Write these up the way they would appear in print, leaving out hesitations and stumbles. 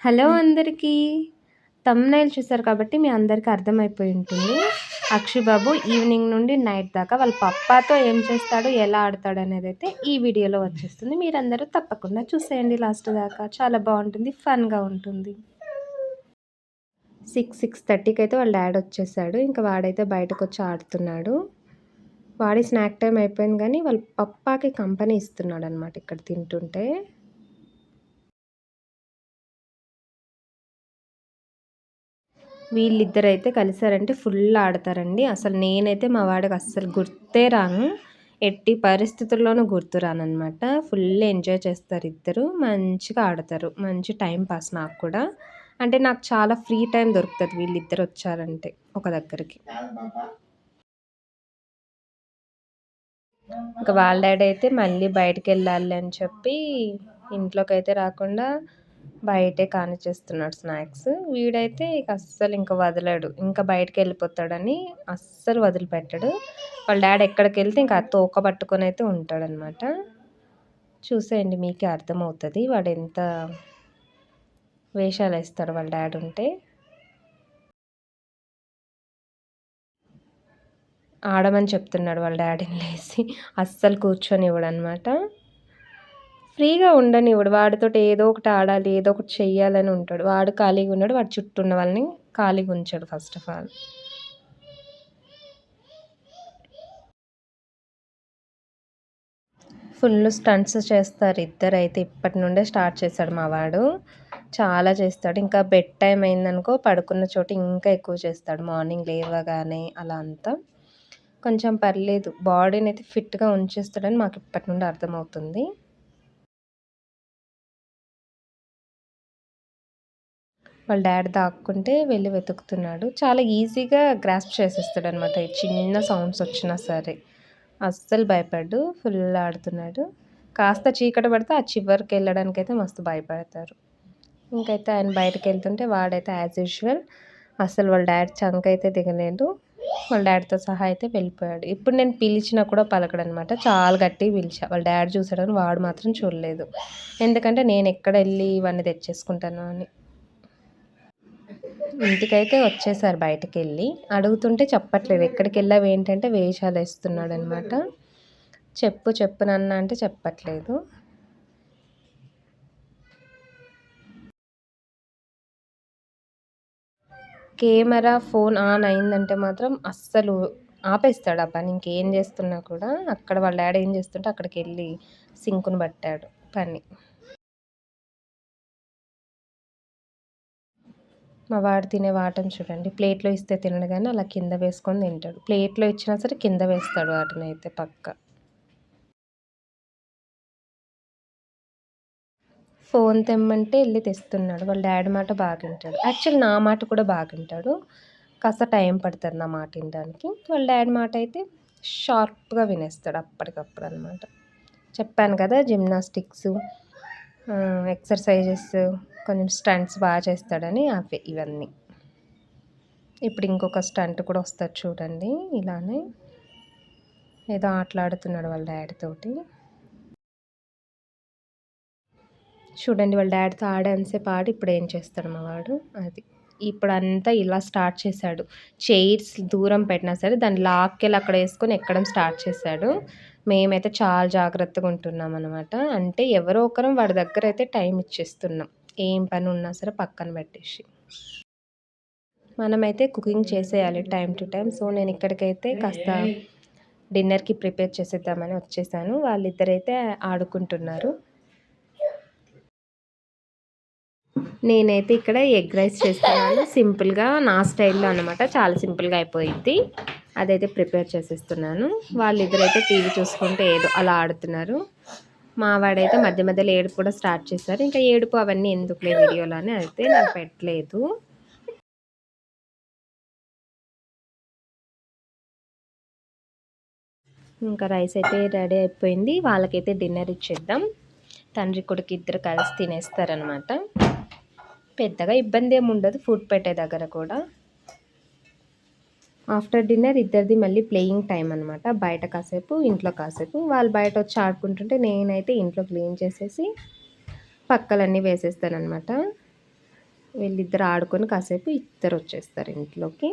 Hello అందరికీ. Thumbnail చూసారు కాబట్టి మీ అందరికీ అర్థమైపోయి ఉంటుంది. అక్షు బాబు ఈవినింగ్ నుండి నైట్ దాకా వాళ్ళ పప్పాతో ఏం చేస్తాడు, ఎలా ఆడతాడనేదైతే ఈ వీడియోలో వచ్చేస్తుంది. మీరందరూ తప్పకుండా చూసేయండి లాస్ట్ దాకా. చాలా బావుంటుంది. ఫన్‌గా ఉంటుంది. 6:30కి అయితే వాళ్ళ డాడీ వచ్చేసాడు. ఇంకా వాడైతే బయటకొచ్చి ఆడుతున్నాడు. వాడి స్నాక్ టైమ్ అయిపోయింది గానీ వాళ్ళ పప్పాకి కంపెనీ ఇస్తున్నాడనమాట ఇక్కడ తింటుంటే. వీళ్ళిద్దరైతే కలిసారంటే ఫుల్ ఆడతారండి. అసలు నేనైతే మా వాడికి అస్సలు గుర్తే రాను. ఎట్టి పరిస్థితుల్లోనూ గుర్తు రాననమాట. ఫుల్ ఎంజాయ్ చేస్తారు ఇద్దరు. మంచిగా ఆడతారు. మంచి టైం పాస్ నాకు కూడా. అంటే నాకు చాలా ఫ్రీ టైం దొరుకుతది వీళ్ళిద్దరు వచ్చారంటే ఒక దగ్గరికి. ఇంకా వాళ్ళ డాడీ అయితే మళ్ళీ బయటికెళ్ళాలి అని చెప్పి ఇంట్లోకైతే రాకుండా బయటే కానిచ్చేస్తున్నాడు స్నాక్స్. వీడైతే ఇక అస్సలు ఇంక వదలడు. ఇంకా బయటికెళ్ళిపోతాడని అస్సలు వదిలిపెట్టడు. వాళ్ళ డాడీ ఎక్కడికెళ్తే ఇంకా తోక పట్టుకొని అయితే ఉంటాడనమాట. చూసేయండి మీకే అర్థమవుతది వాడెంత వేషాలేస్తాడో వాళ్ళ డాడీ ఉంటే. ఆడమని చెప్తున్నాడు వాళ్ళ డాడీని లేసి. అస్సలు కూర్చొనివ్వడనమాట. ఫ్రీగా ఉండనివ్వడు. వాడితోటి ఏదో ఒకటి ఆడాలి, ఏదో ఒకటి చెయ్యాలని ఉంటాడు. వాడు ఖాళీగా ఉన్నాడు. వాడి చుట్టూ ఉన్న వాళ్ళని ఖాళీగా ఉంచడు first of all. Full stunts చేస్తారు ఇద్దరైతే. ఇప్పటి నుండే స్టార్ట్ చేశాడు మా వాడు. చాలా చేస్తాడు. ఇంకా బెడ్ టైమ్ అయిందనుకో పడుకున్న చోట ఇంకా ఎక్కువ చేస్తాడు. మార్నింగ్ లేవగానే అలా అంతా. కొంచెం పర్లేదు. బాడీనైతే ఫిట్‌గా ఉంచేస్తాడని మాకు ఇప్పటి నుండి అర్థమవుతుంది. వాళ్ళ డాడీ దాక్కుంటే వెళ్ళి వెతుకుతున్నాడు. చాలా ఈజీగా గ్రాస్ప్ చేసేస్తాడనమాట. చిన్న సౌండ్స్ వచ్చినా సరే. అస్సలు భయపడడు. ఫుల్ ఆడుతున్నాడు. కాస్త చీకటి పడితే ఆ చివరికెళ్ళడానికైతే మస్తు భయపడతారు. ఇంకైతే ఆయన బయటకెళ్తుంటే వాడైతే యాజ్ యూజువల్ అసలు వాళ్ళ డాడీ చంకైతే దిగలేదు. వాళ్ళ డాడీతో సహా అయితే వెళ్ళిపోయాడు. ఇప్పుడు నేను పిలిచినా కూడా పలకడనమాట. చాలా గట్టిగా పిలిచా. వాళ్ళ డాడీ చూసాడని వాడు మాత్రం చూడలేదు. ఎందుకంటే నేను ఎక్కడెళ్ళి ఇవన్నీ తెచ్చేసుకుంటాను అని. ఇంటికైతే వచ్చేసారు బయటకెళ్ళి. అడుగుతుంటే చెప్పట్లేదు. ఎక్కడికెళ్ళావు ఏంటంటే వేషాలేస్తున్నాడనమాట. చెప్పు చెప్పు నాన్న అంటే చెప్పట్లేదు. కెమెరా, ఫోన్ ఆన్ అయిందంటే మాత్రం అస్సలు ఆపేస్తాడు ఆ పని. ఇంకేం చేస్తున్నా కూడా అక్కడ వాళ్ళ డాడీ ఏం చేస్తుంటే అక్కడికెళ్ళి సింకుని పట్టాడు పని. మా వాడు తినే వాటం చూడండి. ప్లేట్‌లో ఇస్తే తినడు గానీ అలా కింద వేసుకొని తింటాడు. ప్లేట్‌లో ఇచ్చినా సరే కింద వేస్తాడు వాటినైతే పక్కా. ఫోన్ తెమ్మంటే ఎళ్లి తెస్తున్నాడు. వాళ్ళ డాడీ మాట బాగా వింటాడు. యాక్చువల్లీ నా మాట కూడా బాగా వింటాడు. కాస్త టైం పడతది నా మాట వినడానికి. వాళ్ళ డాడీ మాట అయితే షార్ప్‌గా వినేస్తాడు అప్పటికప్పుడు అనమాట. చెప్పాను కదా జిమ్నాస్టిక్స్, ఎక్సర్సైజెస్, కొంచెం స్టంట్స్ బాగా చేస్తాడని అవే ఇవన్నీ. ఇప్పుడు ఇంకొక స్టంట్ కూడా వస్తది చూడండి ఇలానే. ఏదో ఆటలాడుతున్నాడు వాళ్ళ డాడీ తోటి. చూడండి వాళ్ళ డాడీతో ఆడేంతసేపు ఆడి ఇప్పుడు ఏం చేస్తాడు మా వాడు అది. ఇప్పుడంతా ఇలా స్టార్ట్ చేశాడు. చైర్స్ దూరం పెట్టినా సరే దాన్ని లాక్కెళ్ళి అక్కడ వేసుకొని ఎక్కడం స్టార్ట్ చేశాడు. మేమైతే చాలా జాగ్రత్తగా ఉంటున్నామనమాట. అంటే ఎవరో ఒకరం వాడి దగ్గరైతే టైం ఇచ్చేస్తున్నాం. ఏం పని ఉన్నా సరే పక్కన పెట్టేసి. మనమైతే కుకింగ్ చేసేయాలి టైం టు టైం. సో నేను ఇక్కడికైతే కాస్త డిన్నర్‌కి ప్రిపేర్ చేసేద్దామని వచ్చేసాను. వాళ్ళిద్దరైతే ఆడుకుంటున్నారు. నేనైతే ఇక్కడ ఎగ్ రైస్ చేస్తున్నాను. సింపుల్‌గా నా స్టైల్‌లో అనమాట. చాలా సింపుల్‌గా అయిపోయిద్ది. అదైతే ప్రిపేర్ చేసేస్తున్నాను. వాళ్ళిద్దరైతే టీవీ చూసుకుంటూ ఏదో అలా ఆడుతున్నారు. మా వాడైతే మధ్య మధ్యలో ఏడుపు కూడా స్టార్ట్ చేశారు. ఇంకా ఏడుపు అవన్నీ ఎందుకులే వీడియోలో అని అయితే నేను పెట్టలేదు. ఇంకా రైస్ అయితే రెడీ అయిపోయింది. వాళ్ళకైతే డిన్నర్ ఇచ్చేద్దాం. తండ్రి కొడుకు ఇద్దరు కలిసి తినేస్తారనమాట. పెద్దగా ఇబ్బంది ఏమి ఉండదు ఫుడ్ పెట్టే దగ్గర కూడా. ఆఫ్టర్ డిన్నర్ ఇద్దరిది మళ్ళీ ప్లేయింగ్ టైం అనమాట. బయట కాసేపు, ఇంట్లో కాసేపు. వాళ్ళు బయట వచ్చి ఆడుకుంటుంటే నేనైతే ఇంట్లో క్లీన్ చేసేసి పక్కలన్నీ వేసేస్తానమాట. వీళ్ళిద్దరు ఆడుకొని కాసేపు ఇద్దరు వచ్చేస్తారు ఇంట్లోకి.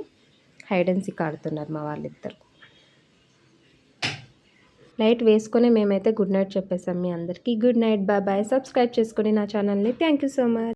హైడ్ అండ్ సీక్ ఆడుతున్నారు మా వాళ్ళిద్దరు. లైట్ వేసుకొని మేమైతే గుడ్ నైట్ చెప్పేసాం మీ అందరికీ. Good night, bye bye. Subscribe చేసుకొని నా ఛానల్ని. Thank you so much.